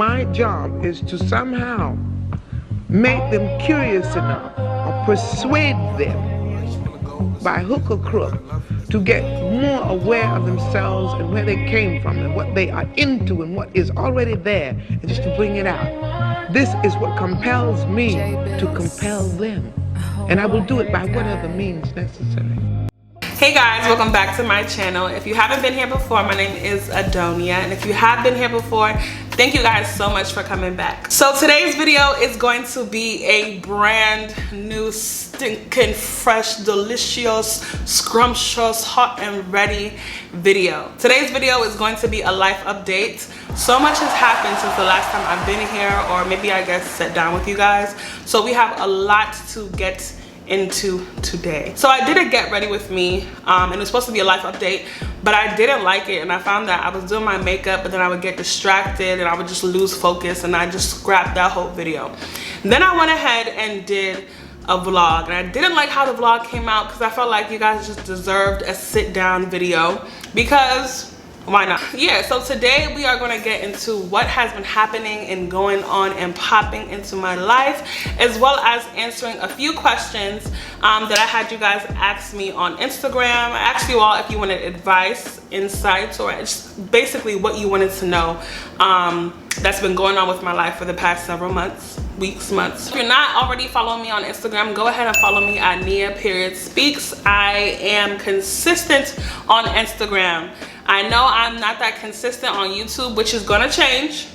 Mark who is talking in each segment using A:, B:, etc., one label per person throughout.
A: My job is to somehow make them curious enough or persuade them by hook or crook to get more aware of themselves and where they came from and what they are into and what is already there, and just to bring it out. This is what compels me to compel them, and I will do it by whatever means necessary.
B: Hey guys, welcome back to my channel. If you haven't been here before, my name is Adonia, and if you have been here before, thank you guys so much for coming back. So today's video is going to be a brand new, stinking, fresh, delicious, scrumptious, hot and ready video. Today's video is going to be a life update. So much has happened since the last time I've been here, or maybe I guess sat down with you guys. So we have a lot to get into today. So I did a get ready with me, and it was supposed to be a life update, but I didn't like it, and I found that I was doing my makeup, but then I would get distracted and I would just lose focus, and I just scrapped that whole video. Then I went ahead and did a vlog, and I didn't like how the vlog came out because I felt like you guys just deserved a sit down video, because why not? Yeah, so today we are going to get into what has been happening and going on and popping into my life, as well as answering a few questions that I had you guys ask me on Instagram. I asked you all if you wanted advice, insights, or just basically what you wanted to know that's been going on with my life for the past several months, weeks, months. If you're not already following me on Instagram, go ahead and follow me at Niaspeaks. I am consistent on Instagram. I know I'm not that consistent on YouTube, which is gonna change.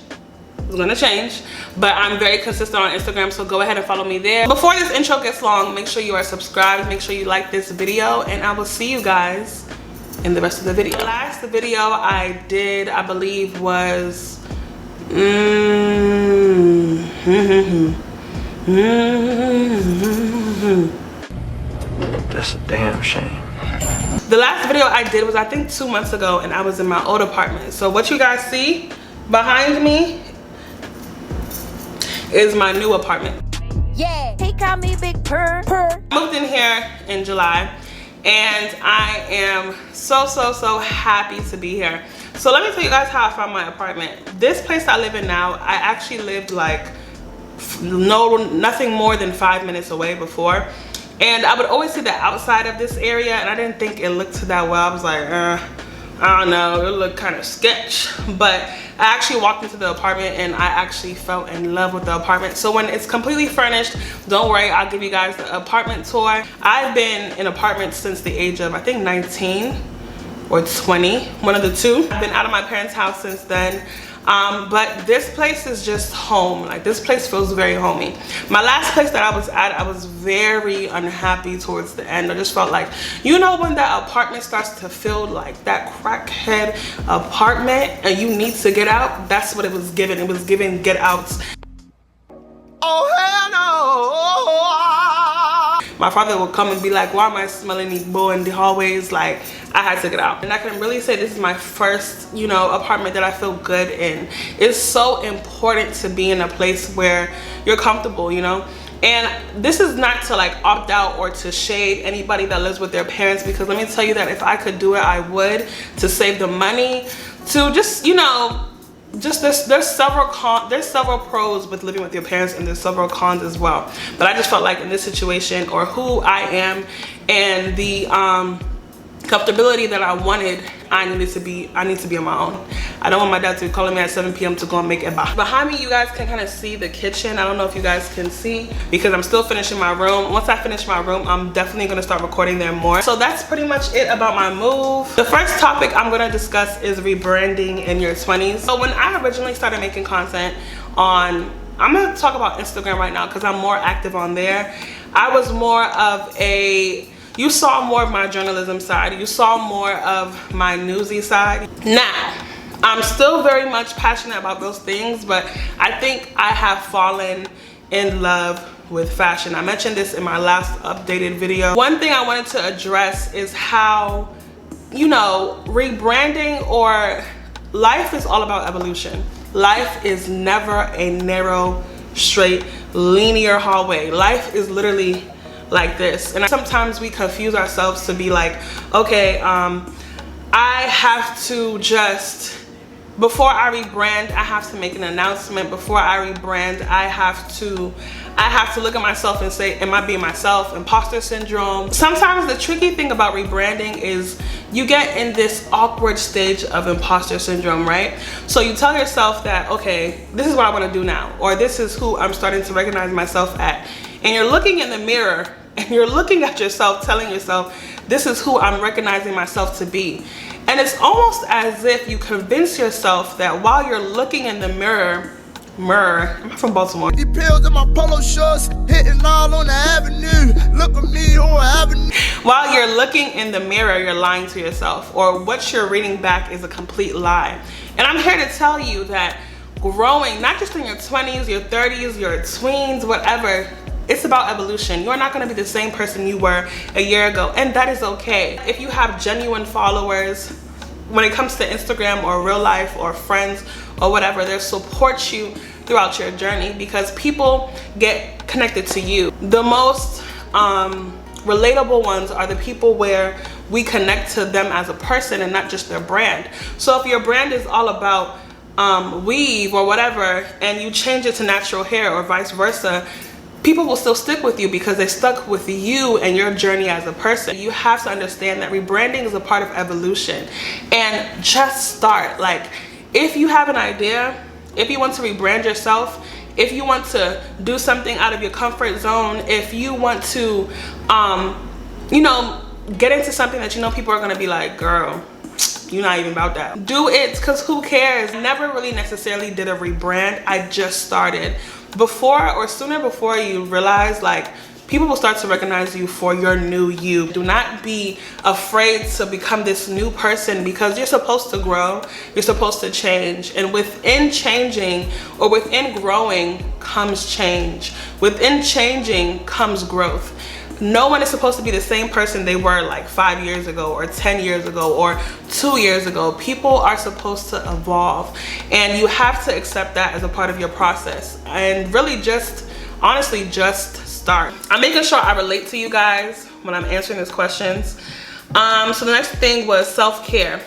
B: It's gonna change, but I'm very consistent on Instagram, so go ahead and follow me there. Before this intro gets long, make sure you are subscribed, make sure you like this video, and I will see you guys in the rest of the video. The last video I did, I believe, was
C: That's a damn shame.
B: The last video I did was, I think, 2 months ago, and I was in my old apartment. So what you guys see behind me is my new apartment.
D: Yeah, he called me Big Purr.
B: I moved in here in July, and I am so happy to be here. So let me tell you guys how I found my apartment. This place I live in now, I actually lived like nothing more than 5 minutes away before. And I would always see the outside of this area, and I didn't think it looked that well. I was like, I don't know, it looked kind of sketch. But I actually walked into the apartment, and I actually fell in love with the apartment. So when it's completely furnished, don't worry, I'll give you guys the apartment tour. I've been in apartments since the age of, I think, 19 or 20, one of the two. I've been out of my parents' house since then. But this place is just home. Like, this place feels very homey. My last place that I was at, I was very unhappy towards the end. I just felt like, you know, when that apartment starts to feel like that crackhead apartment and you need to get out, that's what it was giving. It was giving get outs. Oh hell no! My father would come and be like, why am I smelling these boy in the hallways? Like, I had to get out. And I can really say this is my first, you know, apartment that I feel good in. It's so important to be in a place where you're comfortable, you know? And this is not to like opt out or to shade anybody that lives with their parents, because let me tell you that if I could do it, I would, to save the money, to just, you know, just there's several pros with living with your parents, and there's several cons as well. But I just felt like in this situation, or who I am, and the comfortability that I wanted, I need to be on my own. I don't want my dad to be calling me at 7 p.m. to go and make it back. Behind me, you guys can kind of see the kitchen. I don't know if you guys can see, because I'm still finishing my room. Once I finish my room, I'm definitely gonna start recording there more. So that's pretty much it about my move. The first topic I'm gonna discuss is rebranding in your 20s. So when I originally started making content on, I'm gonna talk about Instagram right now because I'm more active on there. I was more of a, you saw more of my journalism side. You saw more of my newsy side. Now, I'm still very much passionate about those things, but I think I have fallen in love with fashion. I mentioned this in my last updated video. One thing I wanted to address is how, you know, rebranding, or life is all about evolution. Life is never a narrow, straight, linear hallway. Life is literally like this, and sometimes we confuse ourselves to be like, okay, I have to just before I rebrand, I have to make an announcement. Before I rebrand, I have to look at myself and say, am I being myself? Imposter syndrome. Sometimes the tricky thing about rebranding is you get in this awkward stage of imposter syndrome, right? So you tell yourself that, okay, this is what I want to do now, or this is who I'm starting to recognize myself at. And you're looking in the mirror and you're looking at yourself, telling yourself, this is who I'm recognizing myself to be. And it's almost as if you convince yourself that while you're looking in the mirror, I'm from Baltimore.
C: These pills in my polo shorts, hitting all on the avenue. Look at me on avenue.
B: While you're looking in the mirror, you're lying to yourself, or what you're reading back is a complete lie. And I'm here to tell you that growing, not just in your 20s, your 30s, your tweens, whatever, it's about evolution. You're not going to be the same person you were a year ago, and that is okay. If you have genuine followers, when it comes to Instagram or real life or friends or whatever, they'll support you throughout your journey because people get connected to you. The most relatable ones are the people where we connect to them as a person and not just their brand. So if your brand is all about weave or whatever, and you change it to natural hair or vice versa, people will still stick with you because they stuck with you and your journey as a person. You have to understand that rebranding is a part of evolution, and just start. Like, if you have an idea, if you want to rebrand yourself, if you want to do something out of your comfort zone, if you want to, you know, get into something that you know people are gonna be like, girl, you're not even about that. Do it, because who cares? Never really necessarily did a rebrand. I just started. Before or sooner before you realize, like, people will start to recognize you for your new you. Do not be afraid to become this new person, because you're supposed to grow, you're supposed to change. And within changing or within growing comes change. Within changing comes growth. No one is supposed to be the same person they were like 5 years ago or 10 years ago or 2 years ago. People are supposed to evolve, and you have to accept that as a part of your process. And really just, honestly, just start. I'm making sure I relate to you guys when I'm answering these questions. So the next thing was self-care.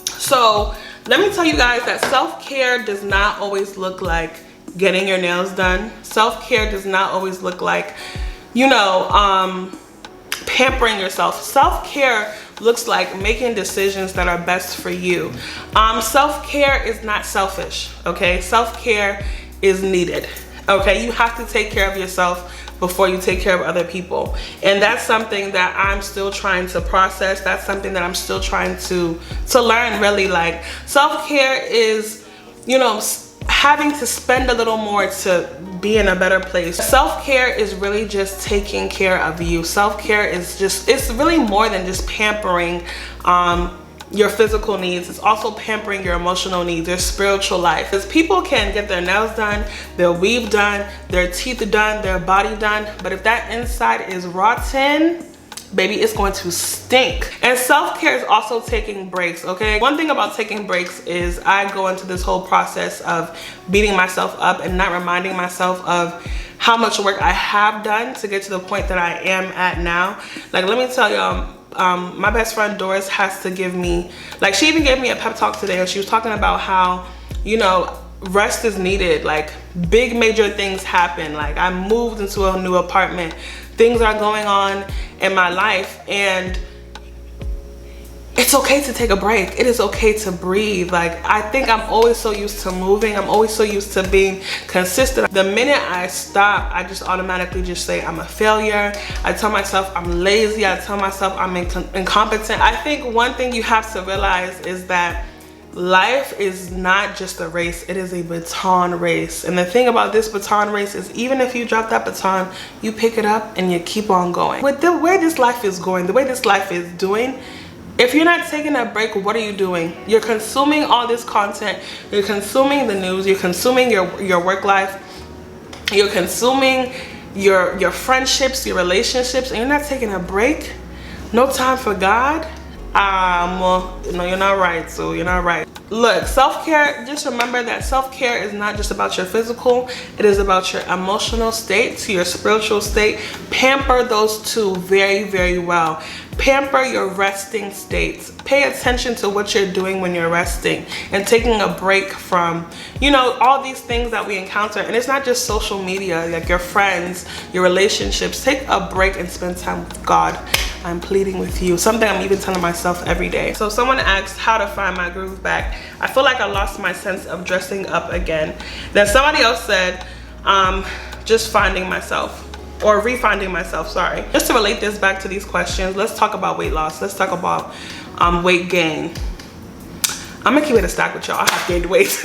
B: So let me tell you guys that self-care does not always look like getting your nails done. Self-care does not always look like, you know, pampering yourself. Self-care looks like making decisions that are best for you. Self-care is not selfish, okay? Self-care is needed, okay? You have to take care of yourself before you take care of other people. And that's something that I'm still trying to process. That's something that I'm still trying to learn, really. Like, self-care is, you know, having to spend a little more to be in a better place. Self-care is really just taking care of you. Self-care is just, it's really more than just pampering your physical needs. It's also pampering your emotional needs, your spiritual life. Because people can get their nails done, their weave done, their teeth done, their body done, but if that inside is rotten, baby, it's going to stink. And self-care is also taking breaks, okay? One thing about taking breaks is I go into this whole process of beating myself up and not reminding myself of how much work I have done to get to the point that I am at now. Like, let me tell y'all, my best friend Doris has to give me, like, she even gave me a pep talk today, and she was talking about how, you know, rest is needed. Like, big major things happen. Like, I moved into a new apartment. Things are going on in my life, and it's okay to take a break. It is okay to breathe. Like, I think I'm always so used to moving. I'm always so used to being consistent. The minute I stop, I just automatically just say I'm a failure. I tell myself I'm lazy. I tell myself I'm incompetent. I think one thing you have to realize is that life is not just a race, it is a baton race. And the thing about this baton race is, even if you drop that baton, you pick it up and you keep on going. With the way this life is going, the way this life is doing, if you're not taking a break, what are you doing? You're consuming all this content, you're consuming the news, you're consuming your work life, you're consuming your friendships, your relationships, and you're not taking a break. No time for God. No, you're not right. So you're not right. Look, self-care, just remember that self-care is not just about your physical, it is about your emotional state to your spiritual state. Pamper those two very, very well. Pamper your resting states. Pay attention to what you're doing when you're resting and taking a break from, you know, all these things that we encounter. And it's not just social media, like your friends, your relationships. Take a break and spend time with God. I'm pleading with you. Something I'm even telling myself every day. So someone asked how to find my groove back. I feel like I lost my sense of dressing up again. Then somebody else said, just finding myself. Or refinding myself, sorry. Just to relate this back to these questions, let's talk about weight loss. Let's talk about weight gain. I'm gonna keep it a stack with y'all. I have gained weight.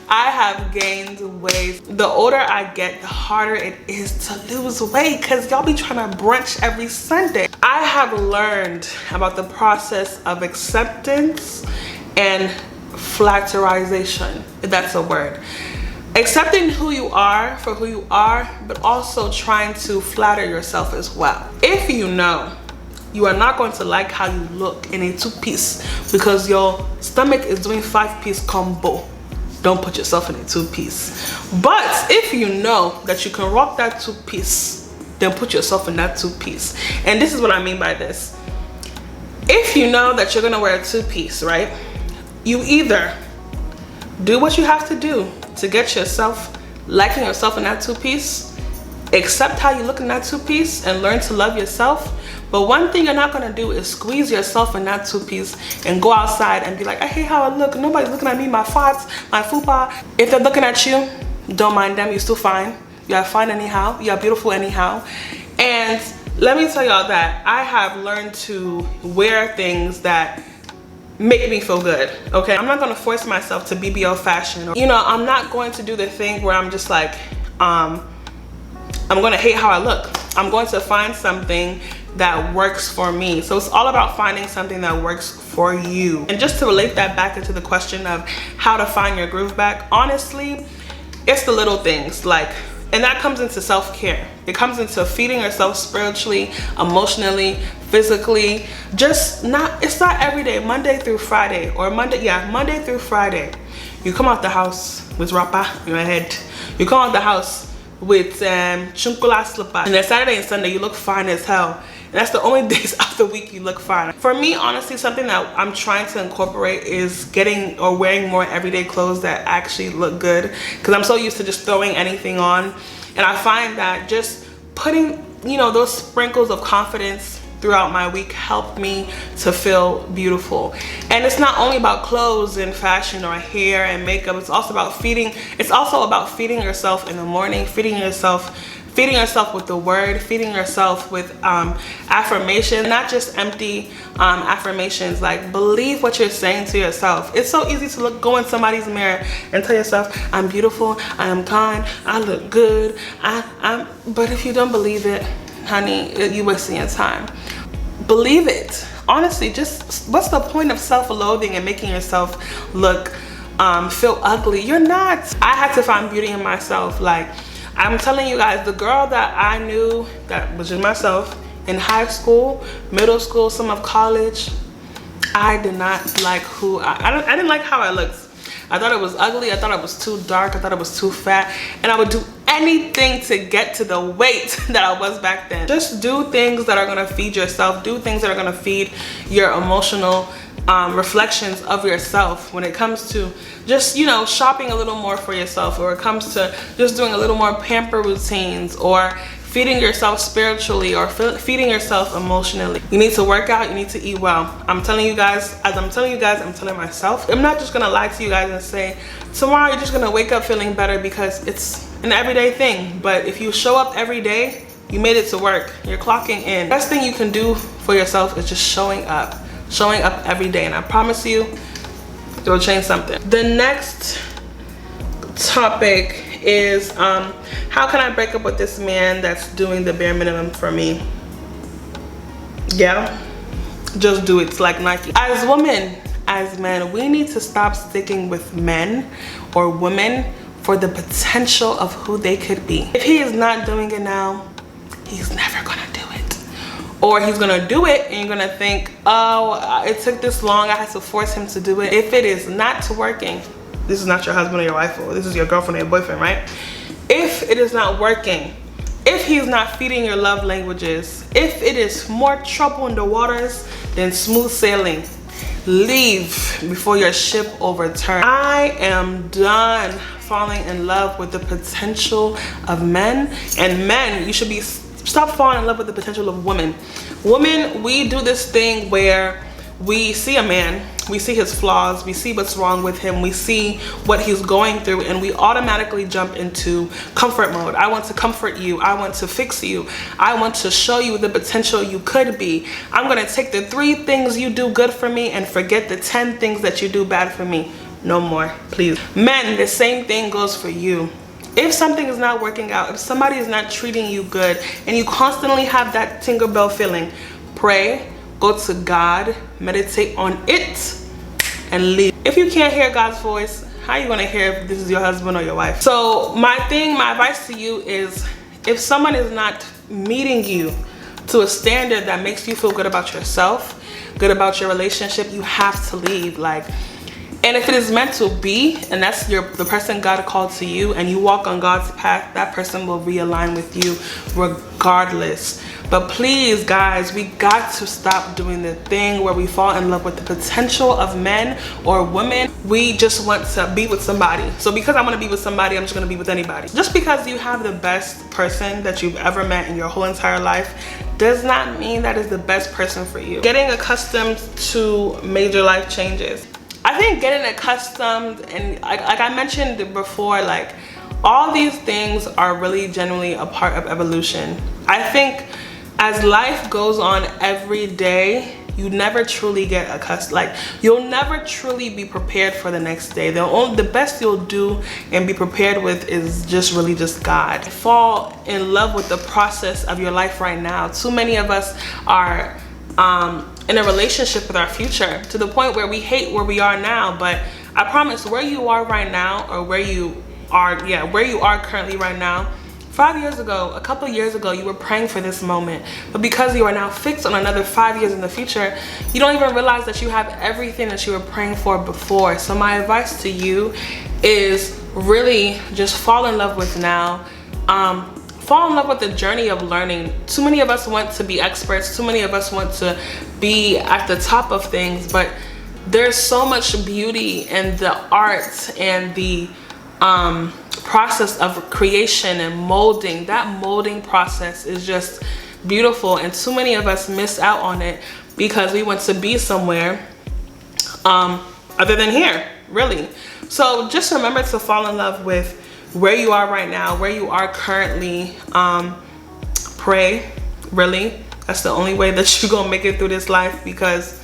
B: I have gained weight. The older I get, the harder it is to lose weight because y'all be trying to brunch every Sunday. I have learned about the process of acceptance and flatterization, if that's a word. Accepting who you are for who you are, but also trying to flatter yourself as well. If you know you are not going to like how you look in a 2-piece because your stomach is doing 5-piece combo, don't put yourself in a 2-piece. But if you know that you can rock that 2-piece, then put yourself in that 2-piece. And this is what I mean by this. If you know that you're gonna wear a 2-piece, right? You either do what you have to do to get yourself liking yourself in that 2-piece, accept how you look in that 2-piece and learn to love yourself. But one thing you're not gonna do is squeeze yourself in that 2-piece and go outside and be like, I hate how I look, nobody's looking at me, my farts, my fupa. If they're looking at you, don't mind them, you're still fine. You are fine anyhow, you are beautiful anyhow. And let me tell y'all that I have learned to wear things that make me feel good, okay? I'm not gonna force myself to BBL fashion. You know, I'm not going to do the thing where I'm just like, I'm gonna hate how I look. I'm going to find something that works for me. So it's all about finding something that works for you. And just to relate that back into the question of how to find your groove back, honestly, it's the little things, like, and that comes into self-care. It comes into feeding yourself spiritually, emotionally, physically. Just not, it's not every day, Monday through Friday, or Monday through Friday. You come out the house with rapa in your head. You come out the house with chunkula slipper. And then Saturday and Sunday, you look fine as hell. And that's the only days of the week you look fine. For me, honestly, something that I'm trying to incorporate is getting or wearing more everyday clothes that actually look good. Because I'm so used to just throwing anything on. And I find that just putting, you know, those sprinkles of confidence throughout my week help me to feel beautiful. And it's not only about clothes and fashion or hair and makeup. It's also about feeding yourself in the morning, feeding yourself with the word, feeding yourself with affirmation, not just empty affirmations. Like, believe what you're saying to yourself. It's so easy to go in somebody's mirror and tell yourself, I'm beautiful, I am kind, I look good, but if you don't believe it, honey, you're wasting your time. Believe it. Honestly, just what's the point of self-loathing and making yourself look, feel ugly? You're not. I had to find beauty in myself. Like, I'm telling you guys, the girl that I knew that was just myself in high school, middle school, some of college, I did not like I didn't like how I looked. I thought it was ugly. I thought it was too dark. I thought it was too fat. And I would do anything to get to the weight that I was back then. Just do things that are gonna feed yourself. Do things that are gonna feed your emotional reflections of yourself when it comes to just, you know, shopping a little more for yourself, or it comes to just doing a little more pamper routines, or feeding yourself spiritually, or feeding yourself emotionally. You need to work out, you need to eat well. I'm telling you guys, as I'm telling you guys, I'm telling myself. I'm not just gonna lie to you guys and say, tomorrow you're just gonna wake up feeling better, because it's an everyday thing. But if you show up every day, you made it to work, you're clocking in. Best thing you can do for yourself is just showing up every day, and I promise you it will change something. The next topic is how can I break up with this man that's doing the bare minimum for me? Yeah, just do it. It's like Nike. As women, as men, we need to stop sticking with men or women for the potential of who they could be. If he is not doing it now, he's never gonna do it. Or he's gonna do it and you're gonna think, oh, it took this long, I had to force him to do it. If it is not working, this is not your husband or your wife, or this is your girlfriend or your boyfriend, right? If it is not working If he's not feeding your love languages, if it is more trouble in the waters than smooth sailing, leave before your ship overturns. I am done falling in love with the potential of men. And men, you should be stop falling in love with the potential of women. Women, we do this thing where we see a man, we see his flaws, we see what's wrong with him, we see what he's going through, and we automatically jump into comfort mode. I want to comfort you, I want to fix you, I want to show you the potential you could be. I'm gonna take the 3 things you do good for me and forget the 10 things that you do bad for me. No more, please. Men, the same thing goes for you. If something is not working out, if somebody is not treating you good, and you constantly have that Tinkerbell feeling, pray, go to God, meditate on it, and leave. If you can't hear God's voice, how are you gonna hear if this is your husband or your wife? So my advice to you is, if someone is not meeting you to a standard that makes you feel good about yourself, good about your relationship, you have to leave. And if it is meant to be, and that's the person God called to you, and you walk on God's path, that person will realign with you regardless. But please, guys, we got to stop doing the thing where we fall in love with the potential of men or women. We just want to be with somebody. So because I want to be with somebody, I'm just going to be with anybody. Just because you have the best person that you've ever met in your whole entire life does not mean that is the best person for you. Getting accustomed to major life changes. I think getting accustomed, and like I mentioned before, like all these things are really genuinely a part of evolution. I think as life goes on every day, you never truly get accustomed. Like you'll never truly be prepared for the next day. The best you'll do and be prepared with is just God. Fall in love with the process of your life right now. Too many of us are in a relationship with our future to the point where we hate where we are now. But I promise, where you are right now, or where you are currently right now, 5 years ago, a couple years ago, you were praying for this moment, but because you are now fixed on another 5 years in the future, you don't even realize that you have everything that you were praying for before. So my advice to you is really just fall in love with now. Fall in love with the journey of learning. Too many of us want to be experts. Too many of us want to be at the top of things, but there's so much beauty in the art and the process of creation and molding. That molding process is just beautiful, and too many of us miss out on it because we want to be somewhere other than here, really. So just remember to fall in love with where you are right now, where you are currently. Pray, really. That's the only way that you're gonna make it through this life, because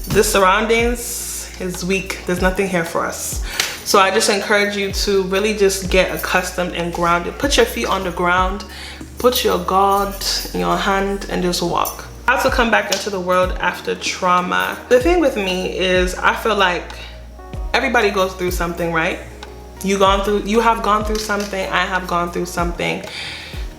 B: the surroundings is weak. There's nothing here for us. So I just encourage you to really just get accustomed and grounded. Put your feet on the ground, put your God in your hand, and just walk. How to come back into the world after trauma. The thing with me is, I feel like everybody goes through something, right? You have gone through something, I have gone through something.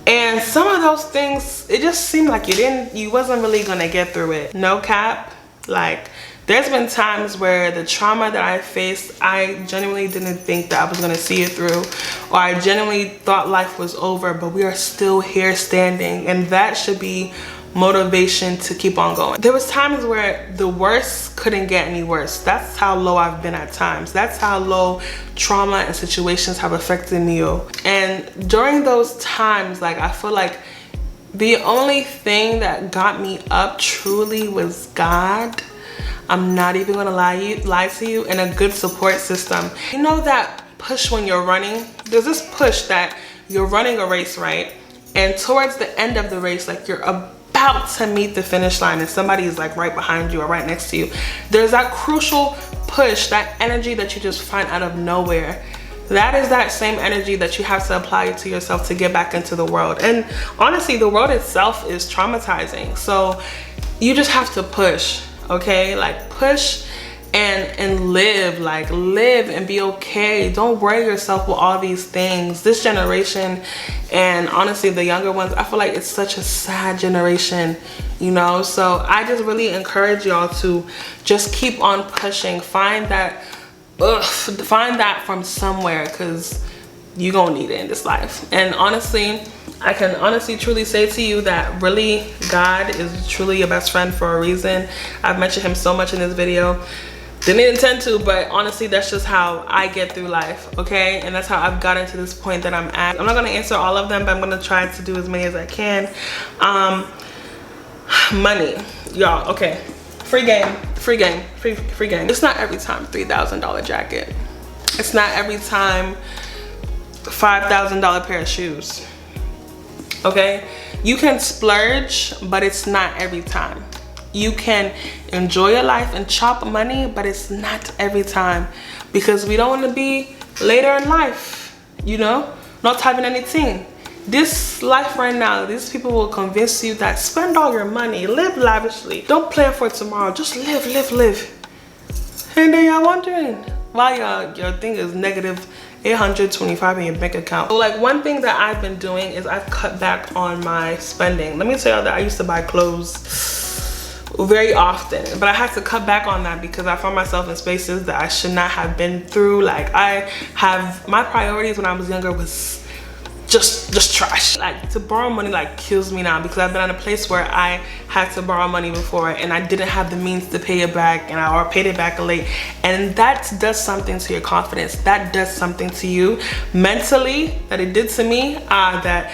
B: And some of those things, it just seemed like you wasn't really gonna get through it. No cap. Like, there's been times where the trauma that I faced, I genuinely didn't think that I was gonna see it through, or I genuinely thought life was over, but we are still here standing, and that should be motivation to keep on going. There was times where the worst couldn't get any worse. That's how low I've been at times. That's how low trauma and situations have affected me. And during those times, like, I feel like the only thing that got me up truly was God. I'm not even gonna lie to you, and a good support system. You know that push when you're running? There's this push that you're running a race, right? And towards the end of the race, like you're about to meet the finish line and somebody is like right behind you or right next to you. There's that crucial push, that energy that you just find out of nowhere. That is that same energy that you have to apply to yourself to get back into the world. And honestly, the world itself is traumatizing. So you just have to push, okay? Like, push and live, like live and be okay. Don't worry yourself with all these things. This generation, and honestly the younger ones, I feel like it's such a sad generation, you know? So I just really encourage y'all to just keep on pushing. Find that from somewhere, because you gonna need it in this life. And honestly, I can honestly truly say to you that really God is truly your best friend for a reason. I've mentioned him so much in this video. Didn't intend to, but honestly, that's just how I get through life, okay? And that's how I've gotten to this point that I'm at. I'm not gonna answer all of them, but I'm gonna try to do as many as I can. Money, y'all, okay. Free game. It's not every time $3,000 jacket. It's not every time $5,000 pair of shoes, okay? You can splurge, but it's not every time. You can enjoy your life and chop money, but it's not every time, because we don't want to be later in life, you know, not having anything. This life right now, these people will convince you that spend all your money, live lavishly, don't plan for tomorrow, just live. And then you're wondering why your thing is negative 825 in your bank account. So like, one thing that I've been doing is I've cut back on my spending. Let me tell you that I used to buy clothes very often, but I had to cut back on that because I found myself in spaces that I should not have been through. Like, my priorities when I was younger was just trash. Like, to borrow money like kills me now, because I've been in a place where I had to borrow money before and I didn't have the means to pay it back, and I paid it back late, and that does something to your confidence. That does something to you mentally, that it did to me, that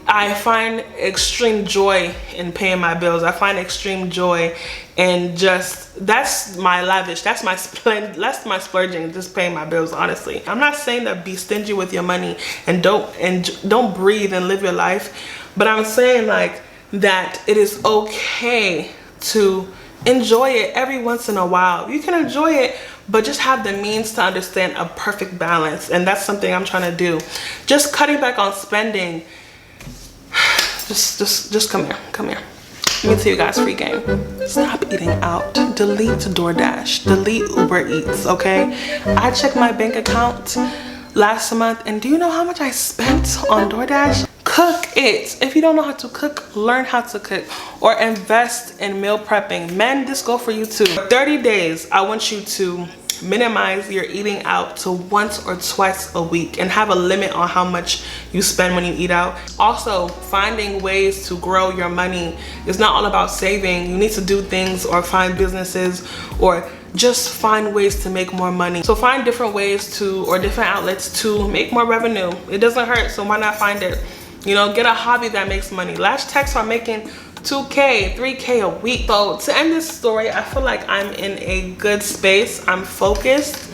B: I find extreme joy in paying my bills. I find extreme joy in that's my lavish, that's my splurging, just paying my bills, honestly. I'm not saying that be stingy with your money and don't breathe and live your life, but I'm saying like that it is okay to enjoy it every once in a while. You can enjoy it, but just have the means to understand a perfect balance, and that's something I'm trying to do. Just cutting back on spending. Just come here. Let me tell you guys, free game. Stop eating out. Delete DoorDash. Delete Uber Eats, okay? I checked my bank account last month, and do you know how much I spent on DoorDash? Cook it. If you don't know how to cook, learn how to cook, or invest in meal prepping. Men, this go for you too. For 30 days, I want you to minimize your eating out to once or twice a week, and have a limit on how much you spend when you eat out. Also, finding ways to grow your money is not all about saving. You need to do things or find businesses, or just find ways to make more money. So find different ways or different outlets to make more revenue. It doesn't hurt, so why not find it? You know, get a hobby that makes money. Lash techs are making 2K, 3K a week. So to end this story, I feel like I'm in a good space. I'm focused.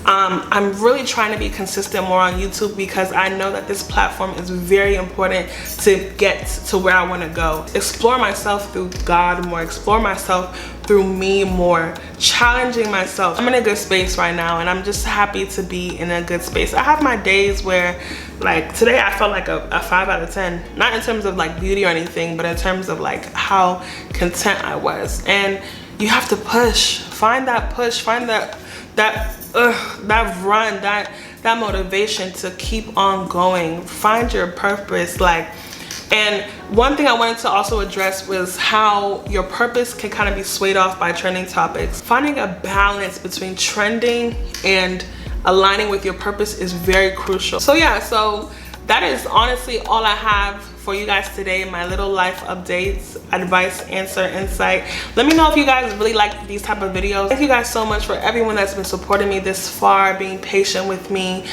B: I'm really trying to be consistent more on YouTube, because I know that this platform is very important to get to where I want to go. Explore myself through God more, explore myself through me more, challenging myself. I'm in a good space right now, and I'm just happy to be in a good space. I have my days where, like today, I felt like a 5 out of 10. Not in terms of like beauty or anything, but in terms of like how content I was. And you have to push, find that push, find that run, that motivation to keep on going. Find your purpose. And one thing I wanted to also address was how your purpose can kind of be swayed off by trending topics. Finding a balance between trending and aligning with your purpose is very crucial. So yeah, so that is honestly all I have for you guys today. My little life updates, advice, answer, insight. Let me know if you guys really like these type of videos. Thank you guys so much for everyone that's been supporting me this far, being patient with me,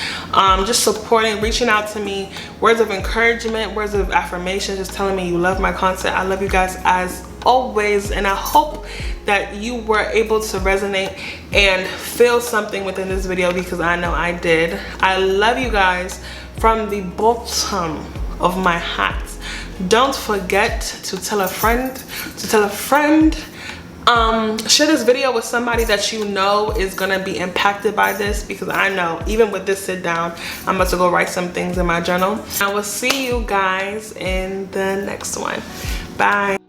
B: just supporting, reaching out to me, words of encouragement, words of affirmation, just telling me you love my content. I love you guys as always, and I hope that you were able to resonate and feel something within this video, because I know I did. I love you guys from the bottom of my heart. Don't forget to tell a friend, share this video with somebody that you know is gonna be impacted by this, because I know even with this sit down, I'm about to go write some things in my journal. I will see you guys in the next one. Bye.